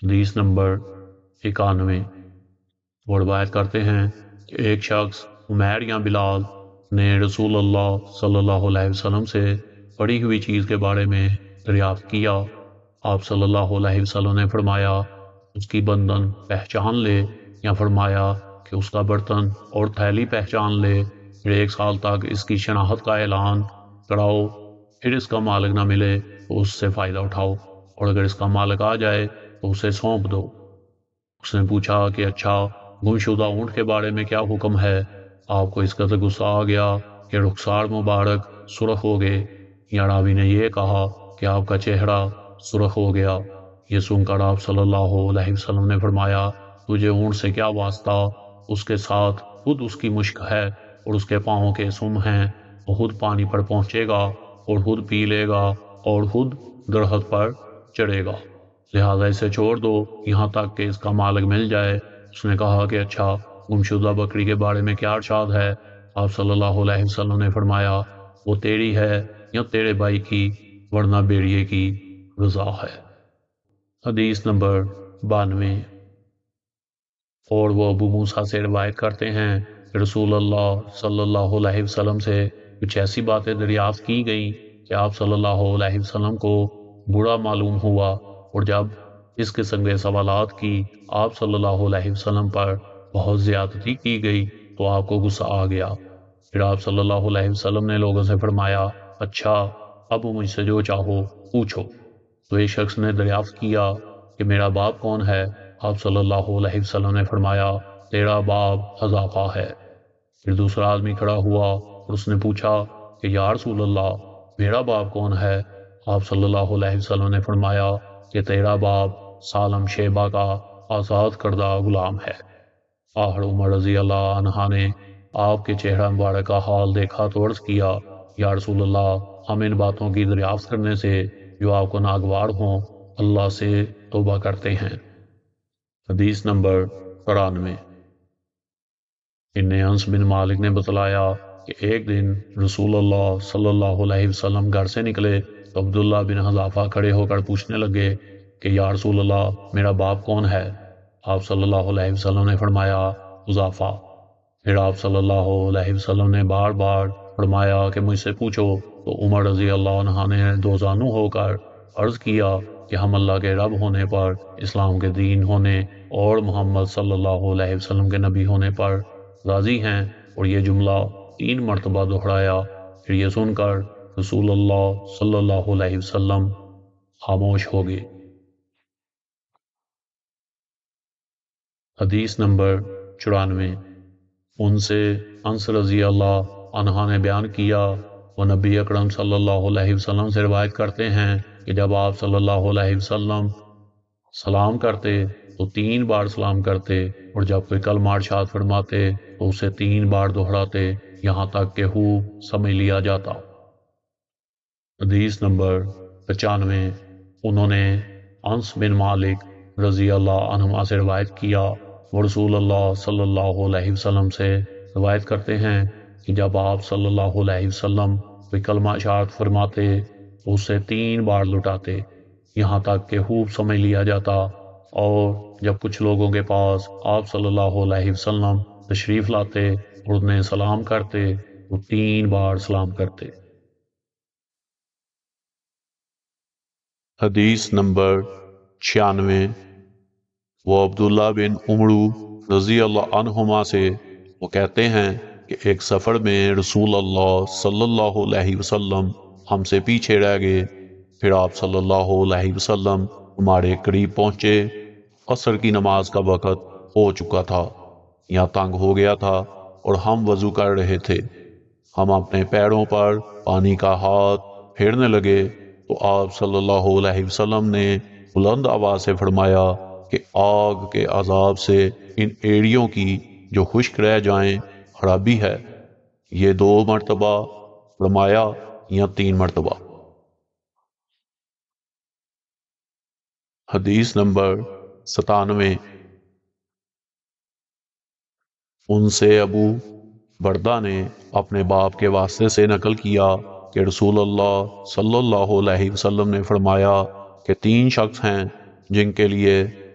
حدیث نمبر 91۔ وہ روایت کرتے ہیں کہ ایک شخص عمیر یا بلال نے رسول اللہ صلی اللہ علیہ وسلم سے پڑی ہوئی چیز کے بارے میں دریافت کیا۔ آپ صلی اللہ علیہ وسلم نے فرمایا اس کی بندن پہچان لے، یا فرمایا کہ اس کا برتن اور تھیلی پہچان لے، پھر 1 سال تک اس کی شناخت کا اعلان کراؤ، پھر اس کا مالک نہ ملے تو اس سے فائدہ اٹھاؤ، اور اگر اس کا مالک آ جائے تو اسے سونپ دو۔ اس نے پوچھا کہ اچھا، گمشدہ اونٹ کے بارے میں کیا حکم ہے؟ آپ کو اس قدر غصہ آ گیا کہ رخسار مبارک سرخ ہو گئے، یا راوی نے یہ کہا کہ آپ کا چہرہ سرخ ہو گیا۔ یہ سن کر آپ صلی اللہ علیہ وسلم نے فرمایا تجھے اونٹ سے کیا واسطہ؟ اس کے ساتھ خود اس کی مشک ہے اور اس کے پاؤں کے سم ہیں، وہ خود پانی پر پہنچے گا اور خود پی لے گا اور خود درخت پر چڑھے گا، لہذا اسے چھوڑ دو یہاں تک کہ اس کا مالک مل جائے۔ اس نے کہا کہ اچھا، گمشدہ بکری کے بارے میں کیا ارشاد ہے؟ آپ صلی اللہ علیہ وسلم نے فرمایا وہ تیری ہے یا تیرے بھائی کی، ورنہ بیڑیے کی رضا ہے۔ حدیث نمبر 92۔ اور وہ ابو موسیٰ سے روایت کرتے ہیں کہ رسول اللہ صلی اللہ علیہ وسلم سے کچھ ایسی باتیں دریافت کی گئیں کہ آپ صلی اللہ علیہ وسلم کو برا معلوم ہوا، اور جب اس قسم کے سوالات کی آپ صلی اللہ علیہ وسلم پر بہت زیادتی کی گئی تو آپ کو غصہ آ گیا۔ پھر آپ صلی اللہ علیہ وسلم نے لوگوں سے فرمایا اچھا، اب مجھ سے جو چاہو پوچھو۔ تو ایک شخص نے دریافت کیا کہ میرا باپ کون ہے؟ آپ صلی اللہ علیہ وسلم نے فرمایا تیرا باپ حذافہ ہے۔ پھر دوسرا آدمی کھڑا ہوا اور اس نے پوچھا کہ یا رسول اللہ، میرا باپ کون ہے؟ آپ صلی اللہ علیہ وسلم نے فرمایا کہ تیرا باپ سالم شیبہ کا آزاد کردہ غلام ہے۔ آخر عمر رضی اللہ عنہ نے آپ کے چہرہ مبارک کا حال دیکھا تو عرض کیا یا رسول اللہ، ہم ان باتوں کی دریافت کرنے سے جو آپ کو ناگوار ہوں اللہ سے توبہ کرتے ہیں۔ حدیث نمبر 93۔ انس بن مالک نے بتلایا کہ ایک دن رسول اللہ صلی اللہ علیہ وسلم گھر سے نکلے تو عبداللہ بن حذافہ کھڑے ہو کر پوچھنے لگے کہ یا رسول اللہ، میرا باپ کون ہے؟ آپ صلی اللہ علیہ وسلم نے فرمایا حذافہ۔ پھر آپ صلی اللہ علیہ وسلم نے بار بار فرمایا کہ مجھ سے پوچھو، تو عمر رضی اللہ عنہ نے دوزانو ہو کر عرض کیا کہ ہم اللہ کے رب ہونے پر، اسلام کے دین ہونے اور محمد صلی اللہ علیہ وسلم کے نبی ہونے پر راضی ہیں، اور یہ جملہ 3 مرتبہ دہرایا۔ پھر یہ سن کر رسول اللہ صلی اللہ علیہ وسلم خاموش ہو گئے۔ حدیث نمبر 94۔ ان سے انس رضی اللہ عنہ نے بیان کیا، وہ نبی اکرم صلی اللہ علیہ وسلم سے روایت کرتے ہیں کہ جب آپ صلی اللہ علیہ وسلم سلام کرتے تو 3 بار سلام کرتے، اور جب کوئی کلمہ ارشاد فرماتے تو اسے 3 بار دہراتے یہاں تک کہ خوب سمجھ لیا جاتا۔ حدیث نمبر 95۔ انہوں نے انس بن مالک رضی اللہ عنہما سے روایت کیا، وہ رسول اللہ صلی اللہ علیہ وسلم سے روایت کرتے ہیں کہ جب آپ صلی اللہ علیہ وسلم کوئی کلمہ ارشاد فرماتے تو اسے 3 بار لٹاتے یہاں تک کہ خوب سمجھ لیا جاتا، اور جب کچھ لوگوں کے پاس آپ صلی اللہ علیہ وسلم تشریف لاتے اور انہیں سلام کرتے تو 3 بار سلام کرتے۔ حدیث نمبر 96۔ وہ عبداللہ بن عمرو رضی اللہ عنہما سے وہ کہتے ہیں کہ ایک سفر میں رسول اللہ صلی اللہ علیہ وسلم ہم سے پیچھے رہ گئے، پھر آپ صلی اللہ علیہ وسلم ہمارے قریب پہنچے۔ عصر کی نماز کا وقت ہو چکا تھا، یا تنگ ہو گیا تھا اور ہم وضو کر رہے تھے۔ ہم اپنے پیروں پر پانی کا ہاتھ پھیرنے لگے تو آپ صلی اللہ علیہ وسلم نے بلند آواز سے فرمایا کہ آگ کے عذاب سے ان ایڑیوں کی جو خشک رہ جائیں خرابی ہے۔ یہ 2 مرتبہ فرمایا یا 3 مرتبہ؟ حدیث نمبر 97۔ ان سے ابو بردہ نے اپنے باپ کے واسطے سے نقل کیا کہ رسول اللہ صلی اللہ علیہ وسلم نے فرمایا کہ 3 شخص ہیں جن کے لیے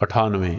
98।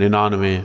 99।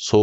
100।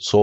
100